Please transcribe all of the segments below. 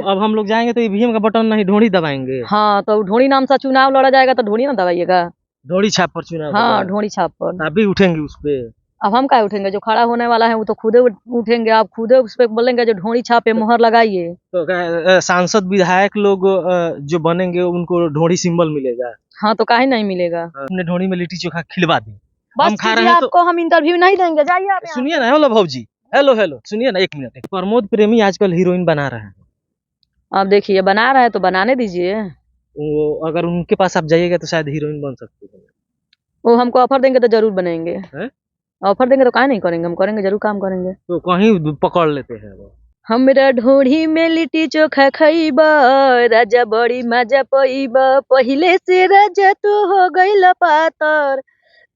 अब हम लोग जाएंगे तो ईवीएम का बटन नहीं ढोड़ी दबाएंगे। हाँ तो ढोड़ी नाम से चुनाव लड़ा जाएगा तो ढोड़ी ना दबाइएगा। ढोड़ी छाप पर चुनाव हाँ होगा। ढोड़ी छाप पर आप भी उठेंगे उस पे? अब हम क्या उठेंगे, जो खड़ा होने वाला है वो तो खुदे उठेंगे। आप खुदे उस पे बोलेंगे जो ढोड़ी छापे मोहर लगाइए। तो सांसद विधायक लोग जो बनेंगे उनको ढोड़ी सिंबल मिलेगा? हाँ तो काहे नहीं मिलेगा। अपने ढोड़ी में लिट्टी चोखा खिलवा दी। बस हम खा रहे हैं तो आपको हम इंटरव्यू नहीं देंगे, जाइए आप। सुनिए ना। हेलो भाजी, हेलो हेलो, सुनिए ना एक मिनट। प्रमोद प्रेमी आजकल हीरोइन बना रहे हैं। आप देखिए बना रहा है तो बनाने दीजिए। वो अगर उनके पास आप जाइएगा तो शायद हीरोइन बन सकती है। वो हमको ऑफर देंगे तो जरूर बनेंगे। ऑफर देंगे तो काहे नहीं करेंगे, हम करेंगे, जरूर काम करेंगे। तो कहीं पकड़ लेते हैं वो। हमरा ढोढ़ी में लिट्टी चोखा खइबा, राजा बड़ी मजा पइबा। पहिले से राजा तू हो गइल पातर,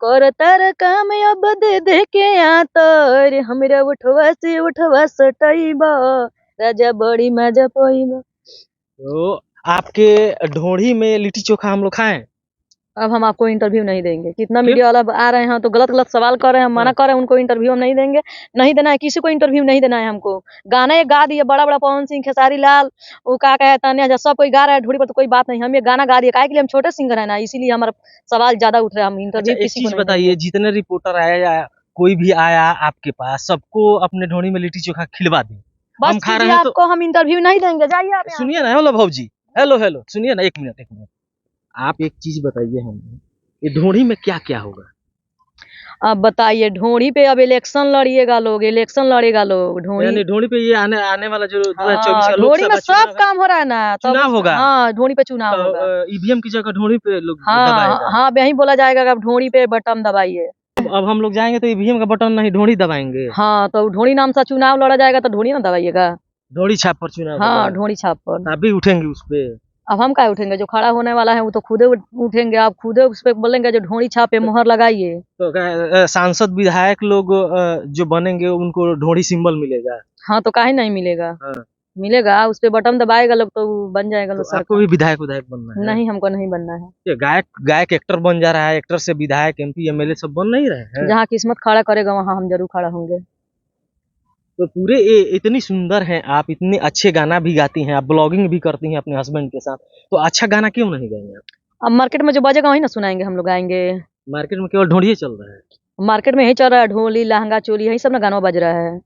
कर तार काम अब दे दे के आतर। हमरा उठवा से उठवा सटइबा, राजा बड़ी मजा पइबा। तो आपके ढोढ़ी में लिट्टी चोखा हम लोग खाएं? अब हम आपको इंटरव्यू नहीं देंगे। कितना मीडिया वाला आ रहे हैं तो गलत गलत सवाल कर रहे हैं, हम मना कर रहे हैं उनको इंटरव्यू हम नहीं देंगे। नहीं देना है, किसी को इंटरव्यू नहीं देना है हमको। गाना ये गा दिए, बड़ा बड़ा पवन सिंह, खेसारी लाल, वो क्या कहता है, तान्या, सब कोई गा रहा है ढूंढी पर, तो कोई बात नहीं। हम ये गाना गा दिए, काहे के लिए, हम छोटे सिंगर है ना, इसीलिए हमारा सवाल ज्यादा उठ रहा है। हम इंटरव्यू किसी को नहीं बताइए, जितने रिपोर्टर आए या कोई भी आया आपके पास, सबको अपने ढोढ़ी में लिट्टी चोखा खिलवा दी। हम खा रहे हैं तो आपको हम इंटरव्यू नहीं देंगे, जाइए आप। सुनिए ना। हेलो भाजी, हेलो हेलो, सुनिए ना एक मिनट। आप एक चीज बताइए हमें, ये ढोढ़ी में क्या क्या होगा? अब बताइए, ढोढ़ी पे अब इलेक्शन लड़िएगा लोग, इलेक्शन लड़ेगा लोग ढोढ़ी पे। ये आने वाला जो 2024 का ढोढ़ी में लोकसभा सब काम हो रहा है ना, चुनाव होगा। हाँ ढोढ़ी पे चुनाव होगा। ईवीएम की जगह ढोढ़ी पे लोग हाँ हाँ, यही बोला जाएगा कि अब ढोढ़ी पे बटन दबाइए। अब हम लोग जाएंगे तो ईवीएम का बटन नहीं ढोढ़ी दबाएंगे। हाँ तो ढोढ़ी नाम से चुनाव लड़ा जाएगा तो ढोढ़ी ना दबाइएगा। ढोढ़ी छाप पर चुनाव हाँ होगा। ढोढ़ी छाप पर। आप भी उठेंगे उस पे? अब हम क्या उठेंगे, जो खड़ा होने वाला है वो तो खुदे उठेंगे। आप खुदे उस पे बोलेंगे जो ढोढ़ी छापे मोहर लगाइए। तो सांसद विधायक लोग जो बनेंगे उनको ढोढ़ी सिंबल मिलेगा? हाँ तो काहे नहीं मिलेगा। हाँ। मिलेगा, उस पे बटन दबाएगा लोग तो बन जाएगा लोग। तो आपको भी विधायक बनना है? नहीं, हमको नहीं बनना है। ये गायक एक्टर बन जा रहा है, एक्टर से विधायक, एमपी एमएलए सब बन नहीं रहे हैं। जहाँ किस्मत खड़ा करेगा वहाँ हम जरूर खड़ा होंगे। तो पूरे इतनी सुंदर हैं आप, इतने अच्छे गाना भी गाती हैं आप, ब्लॉगिंग भी करती हैं अपने हस्बैंड के साथ, तो अच्छा गाना क्यों नहीं गाएंगे आप? अब मार्केट में जो बजेगा वही ना सुनाएंगे, हम लोग गाएंगे। मार्केट में केवल ढोढ़ी चल रहा है? मार्केट में यही चल रहा है, ढोली लहंगा चोली यही सब ना गाना बज रहा है।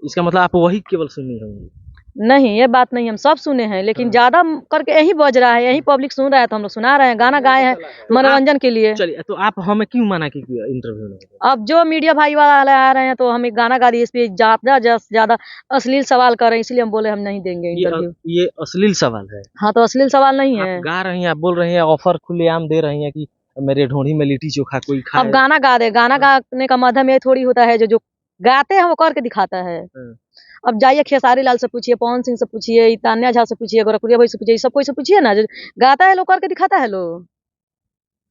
इसका मतलब आप वही केवल सुनी होंगी? नहीं, ये बात नहीं, हम सब सुने हैं, लेकिन ज्यादा करके यही बज रहा है, यही पब्लिक सुन रहा है तो हम लोग सुना रहे हैं, गाना गाए हैं मनोरंजन के लिए। चलिए, तो आप हमें क्यों मना की इंटरव्यू में? अब जो मीडिया भाई वाले आ रहे हैं तो हम एक गाना गा दिए, इस पे ज्यादा अश्लील सवाल कर रहे हैं, इसलिए हम बोले हम नहीं देंगे इंटरव्यू। ये अश्लील सवाल है? हाँ तो अश्लील सवाल नहीं है। आप गा रही हैं, आप बोल रही हैं, ऑफर खुलेआम दे रही हैं कि मेरे ढोढ़ी में लिट्टी चोखा कोई खाए। अब गाना गा दे, गाना गाने का माध्यम ये थोड़ी होता है जो गाते हैं वो करके दिखाता है। अब जाइए खेसारी लाल से पूछिए, पवन सिंह से पूछिए, तान्या झा से पूछिए, गोरखपुरिया भाई से पूछिए, सब कोई से पूछिए ना, जो गाता है लोग करके दिखाता है लोग।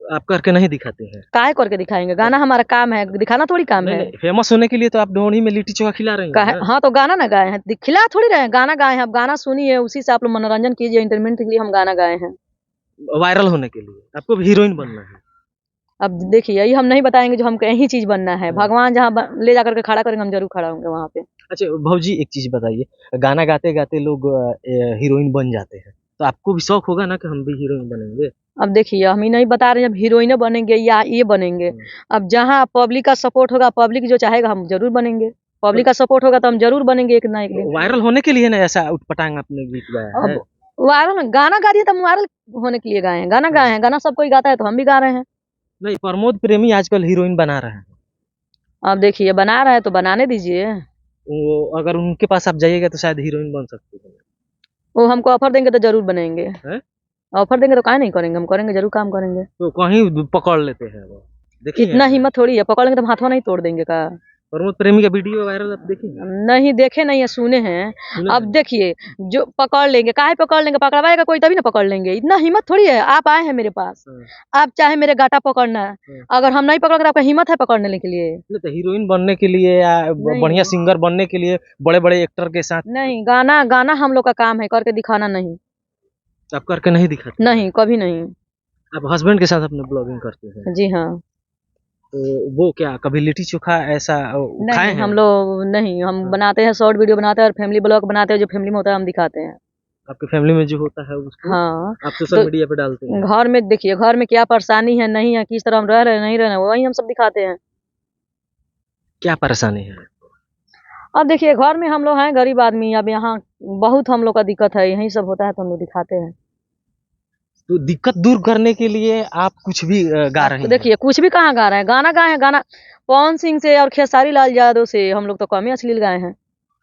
आप करके नहीं दिखाते हैं? काहे करके दिखाएंगे, गाना हमारा काम है, दिखाना थोड़ी काम है। फेमस होने के लिए तो आप ढोढ़ी में लिट्टी चोखा खिला रही हैं। हाँ तो गाना ना गाए हैं, खिला थोड़ी रहे हैं, गाना गाए हैं। अब गाना सुनिए, उसी से आप लोग मनोरंजन कीजिए, एंटरटेनमेंट के लिए हम गाना गाए हैं। वायरल होने के लिए आपको भी हीरोइन बनना है? अब देखिए, यही हम नहीं बताएंगे, जो हमको यही चीज बनना है। भगवान जहाँ ले जाकर के खड़ा करेंगे हम जरूर खड़ा होंगे वहाँ पे। अच्छा भाजी, एक चीज बताइए, गाना गाते गाते लोग हीरोइन बन जाते हैं, तो आपको भी शौक होगा ना कि हम भी हीरोइन बनेंगे? अब देखिए, हम ही नहीं बता रहे हैं जब हीरोइन बनेंगे या ये बनेंगे। अब जहाँ पब्लिक का सपोर्ट होगा, पब्लिक जो चाहेगा हम जरूर बनेंगे। पब्लिक का सपोर्ट होगा तो हम जरूर बनेंगे एक ना एक दिन। वायरल होने के लिए ना ऐसा उठपटांग आपने गीत गाया है? वायरल गाना गा दिए तो हम वायरल होने के लिए गाए हैं, गाना गाए हैं, गाना सब कोई गाता है तो हम भी गा रहे हैं। नहीं, प्रमोद प्रेमी आजकल हीरोइन बना रहे हैं। अब देखिए, बना रहा है तो बनाने दीजिए। वो अगर उनके पास आप जाइएगा तो शायद हीरोइन बन सकती है। वो हमको ऑफर देंगे तो जरूर बनेंगे। ऑफर देंगे तो काहे नहीं करेंगे, हम करेंगे, जरूर काम करेंगे। तो कहीं पकड़ लेते हैं वो? देखिए, इतना हिम्मत थोड़ी है, पकड़ लेंगे तो हाथों नहीं तोड़ देंगे का। प्रमोद प्रेमी का वीडियो वायरल आप देखेंगे? नहीं देखे नहीं है, सुने हैं। अब देखिए, जो पकड़ लेंगे, काहे पकड़ लेंगे, पकड़वाएगा कोई तभी ना पकड़ लेंगे। इतना हिम्मत थोड़ी है। आप आए हैं मेरे पास, आप चाहे मेरे गाटा पकड़ना है, अगर हम नहीं पकड़, आपका हिम्मत है पकड़ने के लिए? तो हीरोइन बनने के लिए या बढ़िया सिंगर बनने के लिए बड़े बड़े एक्टर के साथ? नहीं, गाना हम लोग का काम है, करके दिखाना नहीं। आप करके नहीं दिखाते? नहीं, कभी नहीं। आप हस्बैंड के साथ अपने ब्लॉगिंग करते हैं? जी हाँ। तो वो क्या कभी लिट्टी चोखा ऐसा खाए नहीं हैं? हम लोग नहीं, हम बनाते हैं शॉर्ट वीडियो बनाते हैं और फैमिली ब्लॉग बनाते हैं, जो फैमिली में होता है हम दिखाते हैं। आपकी फैमिली में जो होता है उसको हाँ, आप सोशल तो मीडिया पे डालते हैं? घर में देखिए, घर में क्या परेशानी है, नहीं है, किस तरह हम रह रहे हैं, नहीं रह रहे हैं, वही हम सब दिखाते हैं। क्या परेशानी है? अब देखिए, घर में हम लोग हैं गरीब आदमी, अब यहाँ बहुत हम लोग का दिक्कत है, यही सब होता है तो हम लोग दिखाते हैं। तो दिक्कत दूर करने के लिए आप कुछ भी गा रही हैं? देखिए, कुछ भी कहाँ गा रहे हैं, गाना गाए हैं, गाना पवन सिंह से और खेसारी लाल यादव से हम लोग तो कम ही अश्लील गाए हैं।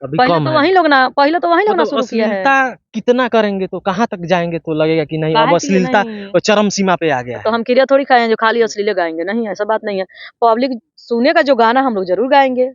अभी पहले कम तो है। वही लोग ना मतलब शुरू किया है। अश्लीलता कितना करेंगे तो कहाँ तक जाएंगे तो लगेगा कि नहीं अब काहे के लिए अश्लीलता नहीं? चरम सीमा पे आ गया तो है। हम क्रिया थोड़ी खाए हैं जो खाली अश्लील गाएंगे, नहीं ऐसा बात नहीं है। पब्लिक सुनेगा जो गाना हम लोग जरूर गाएंगे।